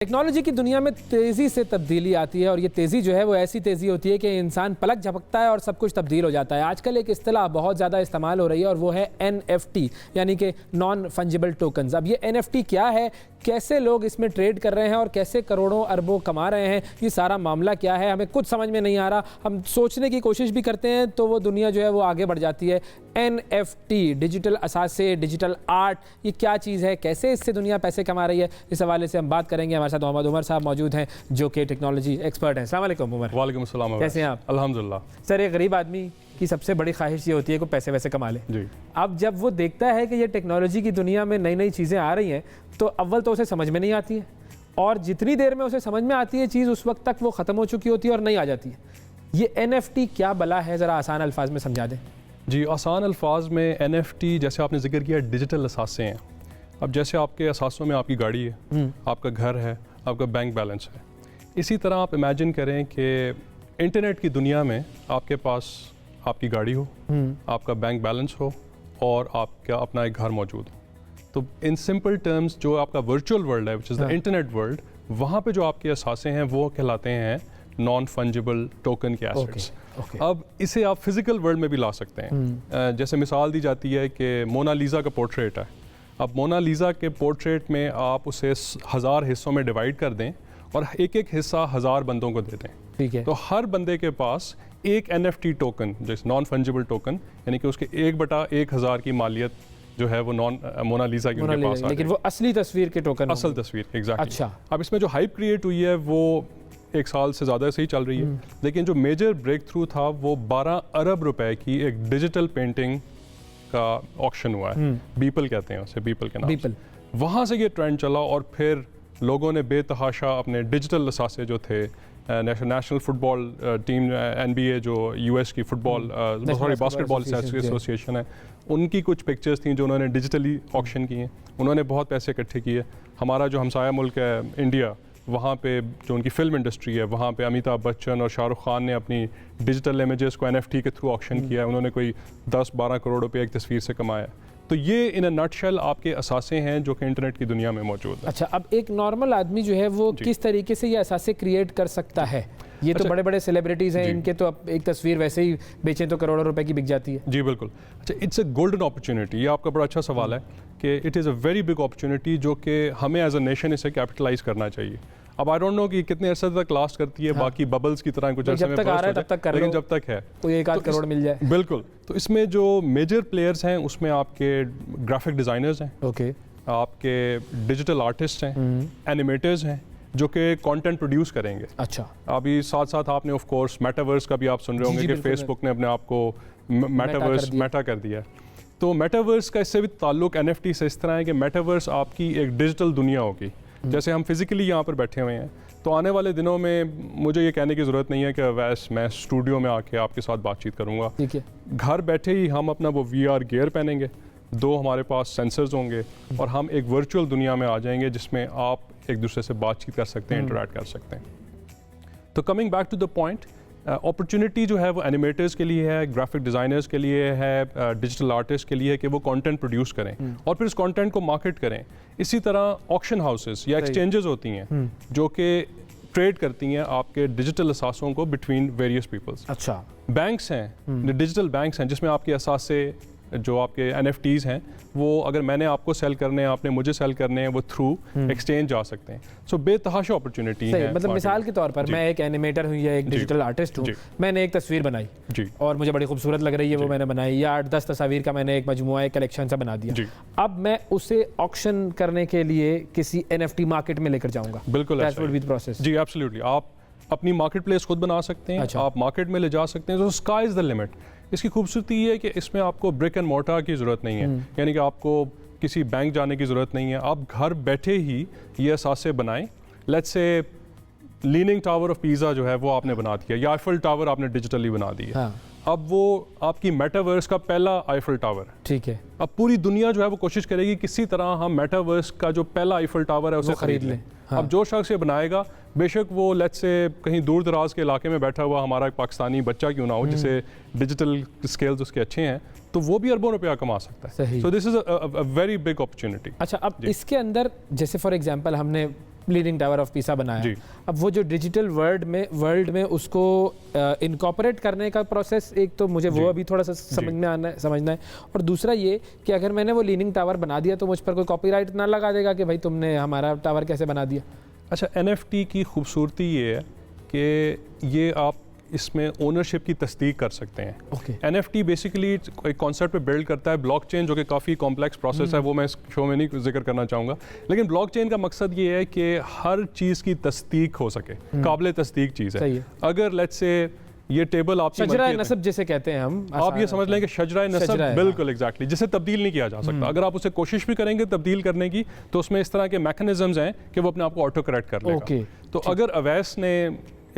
Technology की दुनिया में तेज़ी से तब्दीली आती है और ये तेज़ी जो है वो ऐसी तेज़ी होती है कि इंसान पलक झपकता है और सब कुछ तब्दील हो जाता है। आजकल एक इस्तिलाह बहुत ज़्यादा इस्तेमाल हो रही है और वो है NFT यानी कि नॉन फंजिबल टोकन्स। अब ये NFT क्या है, कैसे लोग इसमें ट्रेड कर रहे हैं और कैसे करोड़ों अरबों कमा रहे हैं, ये सारा मामला क्या है हमें कुछ समझ में नहीं आ रहा। हम सोचने की कोशिश भी करते हैं तो वो दुनिया जो है वो आगे बढ़ जाती है। NFT डिजिटल असासे, डिजिटल आर्ट, ये क्या चीज़ है, कैसे इससे दुनिया पैसे कमा रही है, इस हवाले से हम बात करेंगे। हमारे साथ मोहम्मद उमर साहब मौजूद हैं जो कि टेक्नोलॉजी एक्सपर्ट हैं। अस्सलाम वालेकुम उमर। वालेकुम अस्सलाम। कैसे हैं आप? अल्हम्दुलिल्लाह। सर, एक गरीब आदमी की सबसे बड़ी ख्वाहिश ये होती है कि पैसे वैसे कमा ले जी। अब जब वो देखता है कि ये टेक्नोलॉजी की दुनिया में नई नई चीज़ें आ रही हैं तो अव्वल तो उसे समझ में नहीं आती है और जितनी देर में उसे समझ में आती है चीज़ उस वक्त तक वो ख़त्म हो चुकी होती है और नहीं आ जाती है। ये NFT क्या बला है, ज़रा आसान अल्फाज में समझा दें। जी, आसान अल्फाज में NFT जैसे आपने जिक्र किया डिजिटल असासे हैं। अब जैसे आपके असासों में आपकी गाड़ी है, आपका घर है, आपका बैंक बैलेंस है, इसी तरह आप इमेजिन करें कि इंटरनेट की दुनिया में आपके पास आपकी गाड़ी हो, आपका बैंक बैलेंस हो और आपका अपना एक घर मौजूद हो। तो इन सिंपल टर्म्स जो आपका वर्चुअल वर्ल्ड है which is the internet world, वहाँ पे जो आपके असासे हैं वो कहलाते हैं नॉन फंजिबल टोकन के एसेट्स। अब इसे आप फिजिकल वर्ल्ड में भी ला सकते हैं। जैसे मिसाल दी जाती है कि मोनालिसा का पोर्ट्रेट है। अब मोनालिसा के पोर्ट्रेट में आप उसे 1000 हिस्सों में डिवाइड कर दें और एक एक हिस्सा 1000 बंदों को दे दें। ठीक है। तो हर बंदे के पास एक NFT टोकन, जैसे नॉन फंजिबल टोकन, यानी कि उसके 1/1000 की मालियत जो है वो मोनालिसा की उनके पास आ लेकिन वो असली तस्वीर के टोकन, असल तस्वीर, एग्जैक्टली। अच्छा। अब इसमें जो हाइप क्रिएट हुई है वो 1 साल से ज़्यादा से ही चल रही है, लेकिन जो मेजर ब्रेक थ्रू था वो 12 अरब रुपए की एक डिजिटल पेंटिंग का ऑक्शन हुआ है। बीपल कहते हैं उसे, बीपल के नाम से। वहाँ से ये ट्रेंड चला और फिर लोगों ने बेतहाशा अपने डिजिटल असासे जो थे, नेशनल फुटबॉल टीम NBA जो US की फुटबॉल बास्केटबॉल एसोसिएशन है, उनकी कुछ पिक्चर्स थी जो उन्होंने डिजिटली ऑक्शन की हैं। उन्होंने बहुत पैसे इकट्ठे किए। हमारा जो हमसाया मुल्क है इंडिया, वहाँ पे जो उनकी फिल्म इंडस्ट्री है, वहाँ पे अमिताभ बच्चन और शाहरुख खान ने अपनी डिजिटल इमेजेस को NFT के थ्रू ऑक्शन किया है। उन्होंने कोई 10-12 करोड़ रुपए एक तस्वीर से कमाया। तो ये इन अ नटशेल आपके असासे हैं जो कि इंटरनेट की दुनिया में मौजूद है। अच्छा, अब एक नॉर्मल आदमी जो है वो किस तरीके से ये असासे क्रिएट कर सकता है? ये तो बड़े बड़े सेलिब्रिटीज़ हैं, इनके तो अब एक तस्वीर वैसे ही बेचें तो करोड़ों रुपए की बिक जाती है। जी बिल्कुल। अच्छा, इट्स अ गोल्डन अपॉर्चुनिटी। ये आपका बड़ा अच्छा सवाल है कि it is a very big opportunity जो कि हमें एज अ नेशन इसे कैपिटलाइज करना चाहिए। अब आई डोंट नो कि कितने अरसे तक लास्ट करती है, बाकी बबल्स की तरह कुछ अरसे में जब तक आ रहा है तब तक कर लो, लेकिन जब तक है कोई 1-8 करोड़ मिल जाए। बिल्कुल। तो इसमें जो मेजर प्लेयर्स हैं उसमें आपके ग्राफिक डिज़ाइनर्स हैं, ओके, आपके डिजिटल आर्टिस्ट हैं, एनिमेटर्स हैं जो कि कंटेंट प्रोड्यूस करेंगे। अच्छा। अभी साथ साथ आपने ऑफ कोर्स मेटावर्स का भी आप सुन रहे होंगे कि फेसबुक ने अपने आप को मेटावर्स मेटा कर दिया। तो मेटावर्स का इससे भी ताल्लुक NFT से इस तरह है कि मेटावर्स आपकी एक डिजिटल दुनिया होगी। जैसे हम फिजिकली यहाँ पर बैठे हुए हैं, तो आने वाले दिनों में मुझे ये कहने की ज़रूरत नहीं है कि वैसे मैं स्टूडियो में आके आपके साथ बातचीत करूँगा। ठीक है। घर बैठे ही हम अपना वो VR गियर पहनेंगे, 2 हमारे पास सेंसर्स होंगे और हम एक वर्चुअल दुनिया में आ जाएंगे जिसमें आप एक दूसरे से बातचीत कर सकते हैं, इंटरैक्ट कर सकते हैं। तो coming back to the point, opportunity जो है वो एनिमेटर्स के लिए है, ग्राफिक डिज़ाइनर्स के लिए है, डिजिटल आर्टिस्ट के लिए कि वो कंटेंट प्रोड्यूस करें और फिर इस कंटेंट को मार्केट करें। इसी तरह ऑक्शन हाउसेस या एक्सचेंजेस होती हैं जो कि ट्रेड करती हैं आपके डिजिटल असासों को बिटवीन वेरियस पीपल्स। अच्छा। बैंक्स हैं, डिजिटल बैंक्स हैं जिसमें आपके असासे जो आपके NFTs हैं वो अगर मैंने आपको सेल करने हैं, आपने मुझे सेल करने हैं, वो थ्रू एक्सचेंज जा सकते हैं। सो बेतहाशा अपॉर्चुनिटी है। मतलब मिसाल के तौर पर मैं एक एनिमेटर हूँ या एक डिजिटल आर्टिस्ट हूँ, मैंने एक तस्वीर बनाई और मुझे बड़ी खूबसूरत लग रही है, वो मैंने बनाई, या 8-10 तस्वीर का मैंने एक मजमुआ, एक कलेक्शन सा बना दिया। अब मैं उसे ऑक्शन करने के लिए किसी NFT मार्केट में लेकर जाऊँगा। बिल्कुल, that would be the process. जी एब्सोल्युटली। आप अपनी मार्केट प्लेस खुद बना सकते हैं। अच्छा। आप मार्केट में ले जा सकते हैं। तो स्काई इज़ द लिमिट। इसकी खूबसूरती ये है कि इसमें आपको ब्रिक एंड मोर्टार की ज़रूरत नहीं है, यानी कि आपको किसी बैंक जाने की ज़रूरत नहीं है। आप घर बैठे ही ये असासे बनाएं। Let's say leaning tower of pizza जो है वो आपने बना दिया, या आईफल टावर आपने डिजिटली बना दिया। हाँ। अब वो आपकी मेटावर्स का पहला आईफल टावर है। ठीक है। अब पूरी दुनिया जो है वो कोशिश करेगी किसी तरह हम मेटावर्स का जो पहला आईफल टावर है उसे खरीद लें। हाँ। अब जो शख्स ये बनाएगा, बेशक वो लेट्स से कहीं दूर दराज के इलाके में बैठा हुआ हमारा एक पाकिस्तानी बच्चा क्यों ना हो जिसे डिजिटल स्किल्स उसके अच्छे हैं, तो वो भी अरबों रुपया कमा सकता है। So this is a very big opportunity. अच्छा, अब इसके अंदर जैसे फॉर एग्जांपल हमने लीनिंग टावर ऑफ पीसा बनाया, जी। अब वो जो डिजिटल वर्ल्ड में उसको इनकॉर्पोरेट करने का प्रोसेस, एक तो मुझे वो अभी थोड़ा सा समझना है, और दूसरा ये कि अगर मैंने वो लीनिंग टावर बना दिया तो मुझ पर कोई कॉपीराइट ना लगा देगा कि भाई तुमने हमारा टावर कैसे बना दिया। अच्छा, NFT की खूबसूरती ये है कि ये आप इसमें ओनरशिप की तस्दीक कर सकते हैं। ओके। NFT बेसिकली एक कॉन्सेप्ट पे बिल्ड करता है ब्लॉकचेन, जो कि काफ़ी कॉम्प्लेक्स प्रोसेस है, वो मैं इस शो में नहीं जिक्र करना चाहूँगा। लेकिन ब्लॉकचेन का मकसद ये है कि हर चीज़ की तस्दीक हो सके, काबिल तस्दीक चीज़ है। अगर लेट्स से ये टेबल आपकी शजरा नसब जिसे कहते हैं हम, आप ये समझ लें कि शजरा नसब, बिल्कुल एग्जैक्टली, जिसे तब्दील नहीं किया जा सकता। अगर आप उसे कोशिश भी करेंगे तब्दील करने की, तो उसमें इस तरह के मैकेनिज्म्स हैं कि वो अपने आप को ऑटो करेक्ट कर लेगा। तो अगर अवैस ने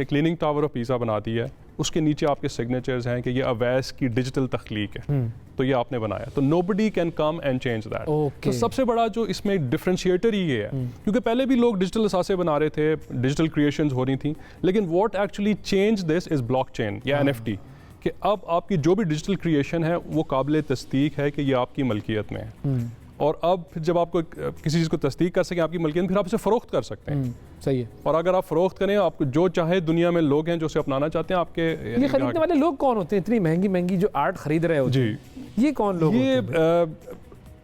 एक लीनिंग टावर ऑफ पीसा बना दी है, उसके नीचे आपके सिग्नेचर्स हैं कि ये अवैस की डिजिटल तख्लीक है, तो ये आपने बनाया, तो nobody can come and change that. तो सबसे बड़ा जो इसमें डिफरेंशिएटर ही ये है, क्योंकि पहले भी लोग डिजिटल असासे बना रहे थे, डिजिटल क्रिएशंस हो रही थी, लेकिन what actually change this is blockchain या NFT, कि अब आपकी जो भी डिजिटल क्रिएशन है वो काबिल तस्दीक है कि ये आपकी मलकियत में है। और अब फिर जब आपको किसी चीज़ को तस्दीक कर सकें आपकी मलकियत, फिर आप इसे फ़रोख्त कर सकते हैं। सही है। और अगर आप फ़रोख्त करें, आपको जो चाहे दुनिया में लोग हैं जो उसे अपनाना चाहते हैं, आपके ये खरीदने वाले लोग कौन होते हैं? इतनी महंगी महंगी जो आर्ट खरीद रहे होते हैं, ये कौन लोग होते हैं?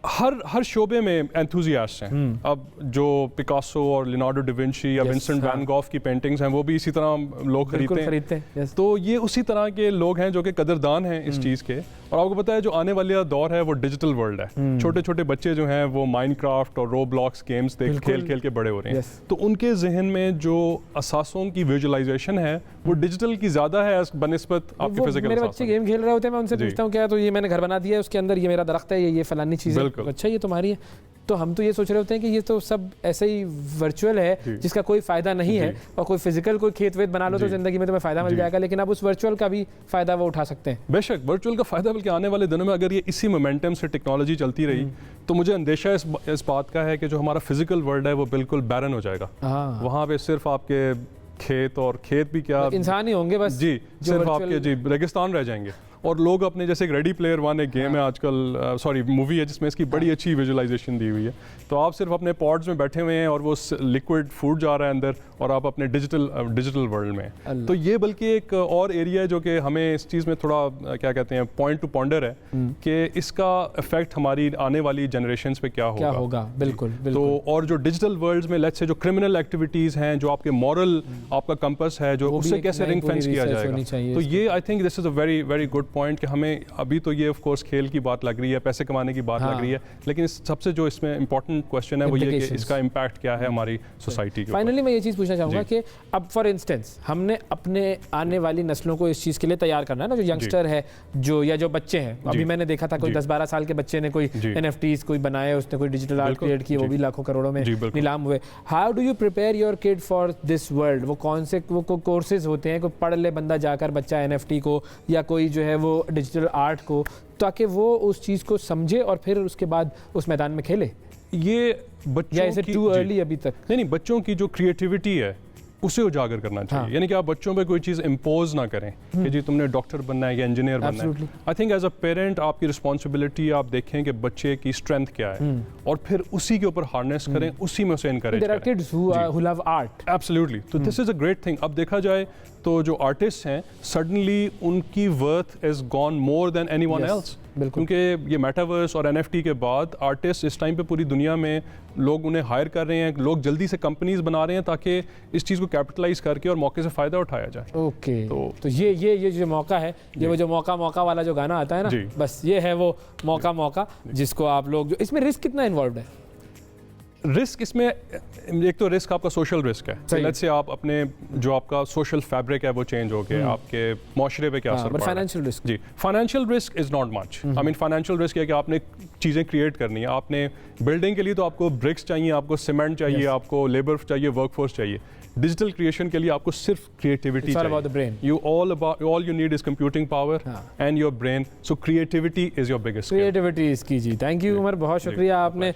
हर शोबे में एंथुजियास्ट हैं। अब जो पिकासो और लियोनार्डो डा विंची या विंसेंट वैन गॉग की पेंटिंग्स हैं, वो भी इसी तरह लोग खरीदते हैं। तो ये उसी तरह के लोग हैं जो कि कदरदान हैं इस चीज़ के। और आपको पता है जो आने वाला दौर है वो डिजिटल वर्ल्ड है। छोटे छोटे बच्चे जो हैं वो माइनक्राफ्ट और रोब्लॉक्स गेम्स खेल खेल के बड़े हो रहे हैं। तो उनके जहन में जो असासों की विजुअलाइजेशन है वो डिजिटल की ज़्यादा है बनिस्बत आपके फिजिकल। मेरे बच्चे गेम खेल रहे होते हैं, मैं उनसे पूछता हूँ क्या तो ये मैंने घर बना दिया है, उसके अंदर ये मेरा दरख्त है, ये फलानी चीज़ है, अच्छा ये तुम्हारी है। तो हम तो ये सोच रहे होते हैं कि ये तो सब ऐसे ही वर्चुअल है जिसका कोई फायदा नहीं है, और कोई फिजिकल कोई खेत वेत बना लो तो जिंदगी में तुम्हें फायदा मिल जाएगा, लेकिन आप उस वर्चुअल का भी फायदा वो उठा सकते हैं। बेशक वर्चुअल का फायदा, बल्कि आने वाले दिनों में अगर ये इसी मोमेंटम से टेक्नोलॉजी चलती रही तो मुझे अंदेशा इस बात का है कि जो हमारा फिजिकल वर्ल्ड है वो बिल्कुल बैरन हो जाएगा। वहाँ पे सिर्फ आपके खेत, और खेत भी क्या, इंसान ही होंगे बस, जी सिर्फ आपके रेगिस्तान रह जाएंगे। और लोग अपने, जैसे एक रेडी प्लेयर वन एक गेम है आजकल, सॉरी मूवी है, जिसमें इसकी बड़ी अच्छी विजुअलाइजेशन दी हुई है। तो आप सिर्फ अपने पॉड्स में बैठे हुए हैं और वो लिक्विड फूड जा रहा है अंदर, और आप अपने डिजिटल वर्ल्ड में। तो ये बल्कि एक और एरिया है जो कि हमें इस चीज़ में थोड़ा क्या कहते हैं पॉइंट टू पॉन्डर है कि इसका इफेक्ट हमारी आने वाली जनरेशंस पे क्या होगा। बिल्कुल। तो और जो डिजिटल वर्ल्ड में लेट्स से जो क्रिमिनल एक्टिविटीज़ हैं, जो आपके मॉरल आपका कंपस है, जो उससे कैसे रिंग फेंस किया जाएगा। तो ये I think this is a very very good point कि हमें अभी तो ये ऑफ कोर्स खेल की बात लग रही है, पैसे कमाने की बात लग रही है, लेकिन सबसे जो इसमें इंपॉर्टेंट क्वेश्चन है वो ये कि इसका इम्पैक्ट क्या है हमारी सोसाइटी के। फाइनली मैं ये चीज़ पूछना चाहूँगा कि अब फॉर इंस्टेंस हमने अपने आने वाली नस्लों को इस चीज़ के लिए तैयार करना है ना, जो यंगस्टर है या जो बच्चे हैं, अभी मैंने देखा था कोई 10-12 साल के बच्चे ने कोई NFTs कोई बनाए, उसने कोई डिजिटल आर्ट क्रिएट किए, वो भी लाखों करोड़ों में नीलाम हुए। How do you prepare your kid for this world? वो कौन से कोर्सेज होते हैं, कोई पढ़ ले बंदा जाकर बच्चा NFT को, या कोई जो है वो डिजिटल आर्ट को, ताकि वो उस चीज़ को समझे और फिर उसके बाद उस मैदान में खेले? ये बच्चों की टू अर्ली अभी तक नहीं, बच्चों की जो क्रिएटिविटी है उसे उजागर करना चाहिए। यानी कि आप बच्चों पे कोई चीज़ इम्पोज ना करें कि जी तुमने डॉक्टर बनना है या इंजीनियर बनना है। I think as a parent आपकी रिस्पॉन्सिबिलिटी, आप देखें कि बच्चे की स्ट्रेंथ क्या है और फिर उसी के ऊपर हार्नेस करें, उसी में उसे इनकरेज करें। There are kids who love art. Absolutely. तो this is a great thing. अब देखा जाए तो जो आर्टिस्ट हैं सडनली उनकी worth is gone more than anyone else, क्योंकि ये मेटावर्स और NFT के बाद आर्टिस्ट इस टाइम पे पूरी दुनिया में लोग उन्हें हायर कर रहे हैं, लोग जल्दी से कंपनीज बना रहे हैं ताकि इस चीज़ को कैपिटलाइज करके और मौके से फ़ायदा उठाया जाए। ओके। तो ये जो मौका है, ये वो जो मौका वाला जो गाना आता है ना, बस ये है वो मौका जिसको आप लोग, जो इसमें रिस्क कितना इन्वॉल्व है? रिस्क इसमें एक तो रिस्क आपका सोशल रिस्क है। लेट्स से आप अपने जो आपका सोशल फैब्रिक है वो चेंज हो गया, आपके माशरे पे क्या असर पड़ रहा है। फाइनेंशियल रिस्क, जी financial risk is not much. I mean financial risk है कि आपने चीज़ें क्रिएट करनी है। आपने बिल्डिंग के लिए तो आपको ब्रिक्स चाहिए, आपको सीमेंट चाहिए, आपको लेबर चाहिए, वर्कफोर्स चाहिए। डिजिटल क्रिएशन के लिए आपको सिर्फ क्रिएटिविटी चाहिए। All you need is computing power and your brain. So creativity is your biggest. Creativity is की। जी थैंक यू उमर, बहुत शुक्रिया आपने